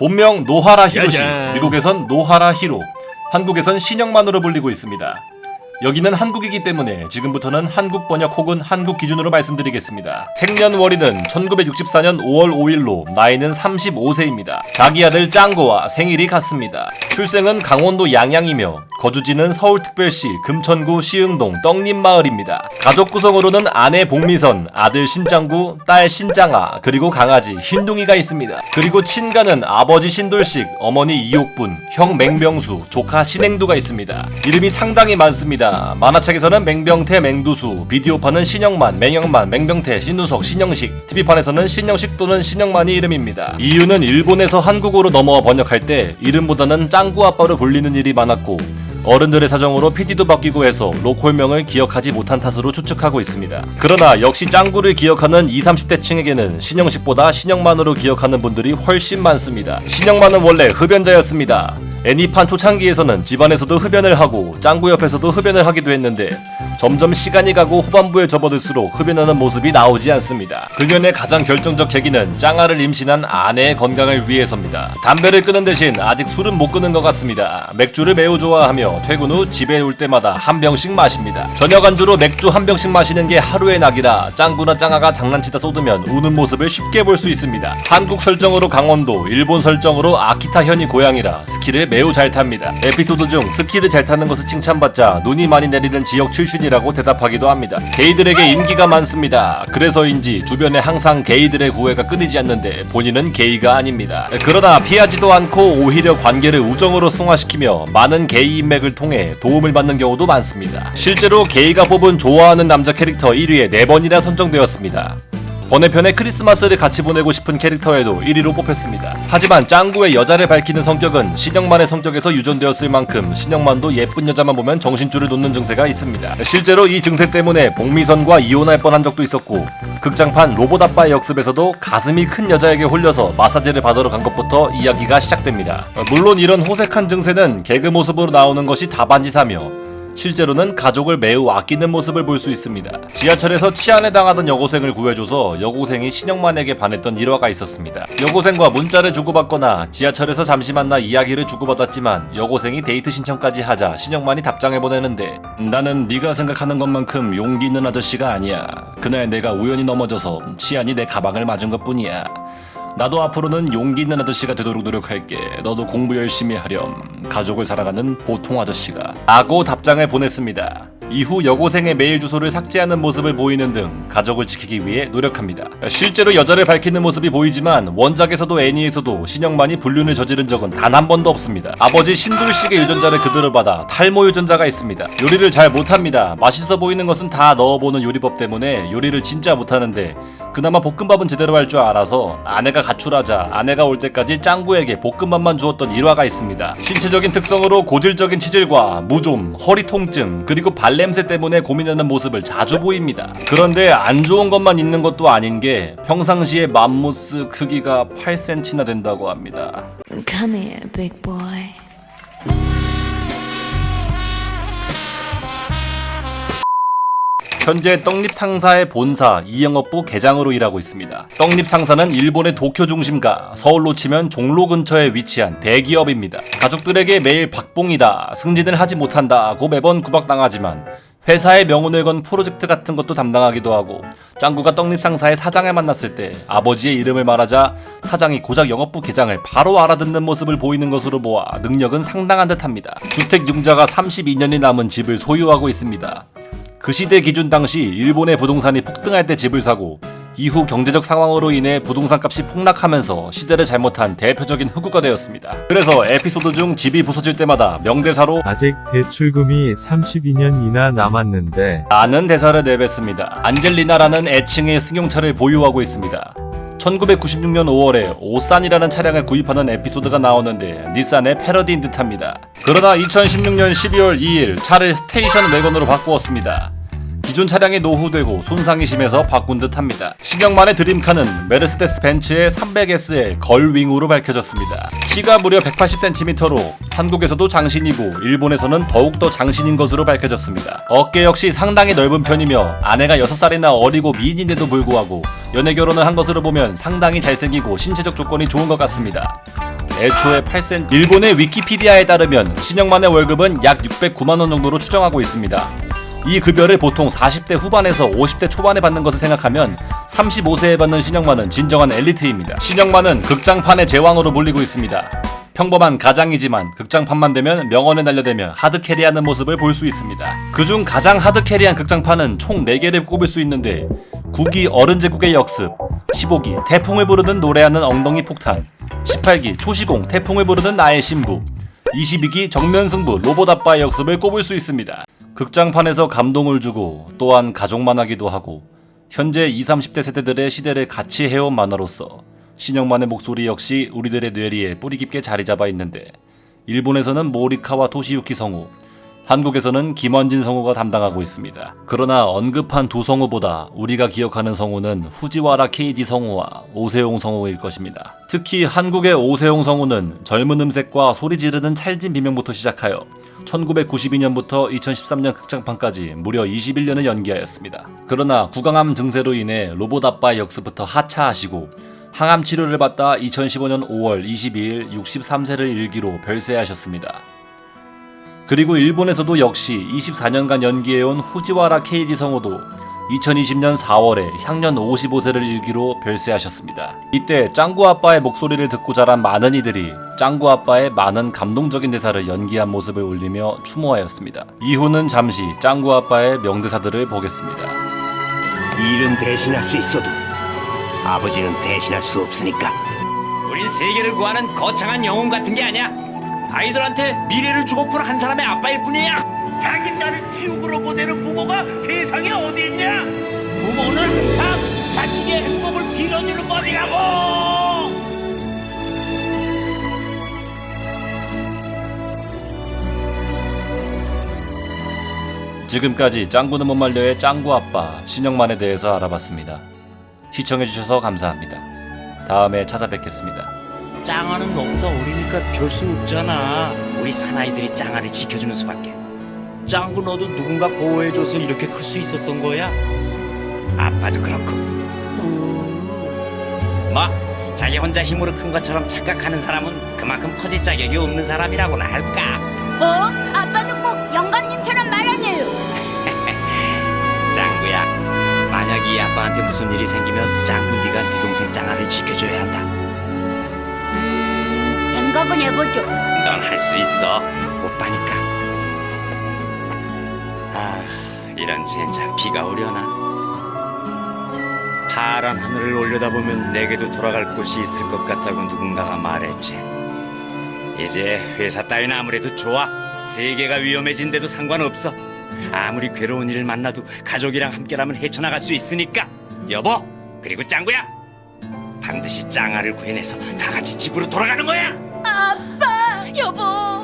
본명 노하라 히로시, 미국에선 노하라 히로, 한국에선 신영만으로 불리고 있습니다. 여기는 한국이기 때문에 지금부터는 한국 번역 혹은 한국 기준으로 말씀드리겠습니다. 생년월일은 1964년 5월 5일로 나이는 35세입니다. 자기 아들 짱구와 생일이 같습니다. 출생은 강원도 양양이며 거주지는 서울특별시 금천구 시흥동 떡잎마을입니다. 가족 구성으로는 아내 복미선, 아들 신짱구, 딸 신짱아, 그리고 강아지 흰둥이가 있습니다. 그리고 친가는 아버지 신돌식, 어머니 이옥분, 형 맹병수, 조카 신행두가 있습니다. 이름이 상당히 많습니다. 만화책에서는 맹병태, 맹두수, 비디오판은 신영만, 맹영만, 맹병태, 신우석, 신영식, TV판에서는 신영식 또는 신영만이 이름입니다. 이유는 일본에서 한국어로 넘어와 번역할 때 이름보다는 짱구 아빠로 불리는 일이 많았고 어른들의 사정으로 PD도 바뀌고 해서 로컬명을 기억하지 못한 탓으로 추측하고 있습니다. 그러나 역시 짱구를 기억하는 20, 30대층에게는 신영식보다 신영만으로 기억하는 분들이 훨씬 많습니다. 신영만은 원래 흡연자였습니다. 애니판 초창기에서는 집안에서도 흡연을 하고 짱구 옆에서도 흡연을 하기도 했는데 점점 시간이 가고 후반부에 접어들수록 흡연하는 모습이 나오지 않습니다. 그년의 가장 결정적 계기는 짱아를 임신한 아내의 건강을 위해서입니다. 담배를 끊은 대신 아직 술은 못 끊은 것 같습니다. 맥주를 매우 좋아하며 퇴근 후 집에 올 때마다 한 병씩 마십니다. 저녁 안주로 맥주 한 병씩 마시는 게 하루의 낙이라 짱구나 짱아가 장난치다 쏟으면 우는 모습을 쉽게 볼 수 있습니다. 한국 설정으로 강원도, 일본 설정으로 아키타 현이 고향이라 스키를 매우 잘 탑니다. 에피소드 중 스키를 잘 타는 것을 칭찬받자 눈이 많이 내리는 지역 출신이라고 대답하기도 합니다. 게이들에게 인기가 많습니다. 그래서인지 주변에 항상 게이들의 구애가 끊이지 않는데 본인은 게이가 아닙니다. 그러나 피하지도 않고 오히려 관계를 우정으로 승화시키며 많은 게이 인맥을 통해 도움을 받는 경우도 많습니다. 실제로 게이가 뽑은 좋아하는 남자 캐릭터 1위에 4번이나 선정되었습니다. 번외편에 크리스마스를 같이 보내고 싶은 캐릭터에도 1위로 뽑혔습니다. 하지만 짱구의 여자를 밝히는 성격은 신영만의 성격에서 유전되었을 만큼 신영만도 예쁜 여자만 보면 정신줄을 놓는 증세가 있습니다. 실제로 이 증세 때문에 복미선과 이혼할 뻔한 적도 있었고 극장판 로봇 아빠의 역습에서도 가슴이 큰 여자에게 홀려서 마사지를 받으러 간 것부터 이야기가 시작됩니다. 물론 이런 호색한 증세는 개그 모습으로 나오는 것이 다반지사며 실제로는 가족을 매우 아끼는 모습을 볼 수 있습니다. 지하철에서 치안을 당하던 여고생을 구해줘서 여고생이 신영만에게 반했던 일화가 있었습니다. 여고생과 문자를 주고받거나 지하철에서 잠시 만나 이야기를 주고받았지만 여고생이 데이트 신청까지 하자 신영만이 답장을 보내는데 나는 네가 생각하는 것만큼 용기 있는 아저씨가 아니야. 그날 내가 우연히 넘어져서 치안이 내 가방을 맞은 것뿐이야. 나도 앞으로는 용기 있는 아저씨가 되도록 노력할게. 너도 공부 열심히 하렴. 가족을 사랑하는 보통 아저씨가 라고 답장을 보냈습니다. 이후 여고생의 메일 주소를 삭제하는 모습을 보이는 등 가족을 지키기 위해 노력합니다. 실제로 여자를 밝히는 모습이 보이지만 원작에서도 애니에서도 신영만이 불륜을 저지른 적은 단 한 번도 없습니다. 아버지 신돌식의 유전자를 그대로 받아 탈모 유전자가 있습니다. 요리를 잘 못합니다. 맛있어 보이는 것은 다 넣어보는 요리법 때문에 요리를 진짜 못하는데 그나마 볶음밥은 제대로 할 줄 알아서 아내가 가출하자 아내가 올 때까지 짱구에게 볶음밥만 주었던 일화가 있습니다. 신체적인 특성으로 고질적인 치질과 무좀, 허리 통증, 그리고 발냄새 때문에 고민하는 모습을 자주 보입니다. 그런데 안 좋은 것만 있는 것도 아닌 게 평상시에 맘모스 크기가 8cm나 된다고 합니다. Come here, big boy. 현재 떡잎 상사의 본사 이영업부 계장으로 일하고 있습니다. 떡잎 상사는 일본의 도쿄 중심가, 서울로 치면 종로 근처에 위치한 대기업입니다. 가족들에게 매일 박봉이다, 승진을 하지 못한다고 매번 구박당하지만 회사의 명운을 건 프로젝트 같은 것도 담당하기도 하고 짱구가 떡잎 상사의 사장을 만났을 때 아버지의 이름을 말하자 사장이 고작 영업부 계장을 바로 알아듣는 모습을 보이는 것으로 보아 능력은 상당한 듯합니다. 주택 융자가 32년이 남은 집을 소유하고 있습니다. 그 시대 기준 당시 일본의 부동산이 폭등할 때 집을 사고 이후 경제적 상황으로 인해 부동산 값이 폭락하면서 시대를 잘못한 대표적인 흑우가 되었습니다. 그래서 에피소드 중 집이 부서질 때마다 명대사로 아직 대출금이 32년이나 남았는데 라는 대사를 내뱉습니다. 안젤리나라는 애칭의 승용차를 보유하고 있습니다. 1996년 5월에 오산이라는 차량을 구입하는 에피소드가 나오는데 닛산의 패러디인 듯합니다. 그러나 2016년 12월 2일 차를 스테이션 웨건으로 바꾸었습니다. 기존 차량이 노후되고 손상이 심해서 바꾼 듯합니다. 신영만의 드림카는 메르세데스 벤츠의 300S의 걸윙으로 밝혀졌습니다. 키가 무려 180cm로 한국에서도 장신이고 일본에서는 더욱더 장신인 것으로 밝혀졌습니다. 어깨 역시 상당히 넓은 편이며 아내가 6살이나 어리고 미인인데도 불구하고 연애 결혼을 한 것으로 보면 상당히 잘생기고 신체적 조건이 좋은 것 같습니다. 애초에 8센트. 일본의 위키피디아에 따르면 신영만의 월급은 약 609만원 정도로 추정하고 있습니다. 이 급여를 보통 40대 후반에서 50대 초반에 받는 것을 생각하면 35세에 받는 신영만은 진정한 엘리트입니다. 신영만은 극장판의 제왕으로 불리고 있습니다. 평범한 가장이지만 극장판만 되면 명언에 날려대며 하드캐리하는 모습을 볼 수 있습니다. 그중 가장 하드캐리한 극장판은 총 4개를 꼽을 수 있는데 9기 어른제국의 역습, 15기 태풍을 부르는 노래하는 엉덩이 폭탄, 18기 초시공 태풍을 부르는 나의 신부, 22기 정면승부 로봇 아빠의 역습을 꼽을 수 있습니다. 극장판에서 감동을 주고 또한 가족만 하기도 하고 현재 20, 30대 세대들의 시대를 같이 해온 만화로서 신영만의 목소리 역시 우리들의 뇌리에 뿌리 깊게 자리 잡아 있는데 일본에서는 모리카와 토시유키 성우, 한국에서는 김원진 성우가 담당하고 있습니다. 그러나 언급한 두 성우보다 우리가 기억하는 성우는 후지와라 케이지 성우와 오세용 성우일 것입니다. 특히 한국의 오세용 성우는 젊은 음색과 소리 지르는 찰진 비명부터 시작하여 1992년부터 2013년 극장판까지 무려 21년을 연기하였습니다. 그러나 구강암 증세로 인해 로봇 아빠의 역습부터 하차하시고 항암 치료를 받다 2015년 5월 22일 63세를 일기로 별세하셨습니다. 그리고 일본에서도 역시 24년간 연기해온 후지와라 케이지 성우도 2020년 4월에 향년 55세를 일기로 별세하셨습니다. 이때 짱구 아빠의 목소리를 듣고 자란 많은 이들이 짱구 아빠의 많은 감동적인 대사를 연기한 모습을 올리며 추모하였습니다. 이후는 잠시 짱구 아빠의 명대사들을 보겠습니다. 일은 대신할 수 있어도 아버지는 대신할 수 없으니까. 우린 세계를 구하는 거창한 영웅 같은 게 아니야. 아이들한테 미래를 주고픈 한 사람의 아빠일 뿐이야. 자기 딸을 지옥으로 보내는 부모가 세상에 어디 있냐? 부모는 항상 자식의 행복을 빌어주는 법이라고. 지금까지 짱구는 못 말려의 짱구 아빠 신영만에 대해서 알아봤습니다. 시청해주셔서 감사합니다. 다음에 찾아뵙겠습니다. 짱아는 너무 더 어리니까 별 수 없잖아. 우리 사나이들이 짱아를 지켜주는 수밖에. 짱구 너도 누군가 보호해줘서 이렇게 클 수 있었던 거야? 아빠도 그렇고. 뭐 자기 혼자 힘으로 큰 것처럼 착각하는 사람은 그만큼 커질 자격이 없는 사람이라고나 할까? 아빠도 꼭 영감님처럼 말하네요. 짱구야, 만약 이 아빠한테 무슨 일이 생기면 짱구 네가 네 동생 짱아를 지켜줘야 한다. 생각은 해보죠. 넌 할 수 있어. 오빠니까. 아, 이런 젠장 비가 오려나? 파란 하늘을 올려다보면 내게도 돌아갈 곳이 있을 것 같다고 누군가가 말했지. 이제 회사 따위는 아무래도 좋아. 세계가 위험해진데도 상관없어. 아무리 괴로운 일을 만나도 가족이랑 함께라면 헤쳐나갈 수 있으니까. 여보, 그리고 짱구야, 반드시 짱아를 구해내서 다 같이 집으로 돌아가는 거야. 아빠, 여보.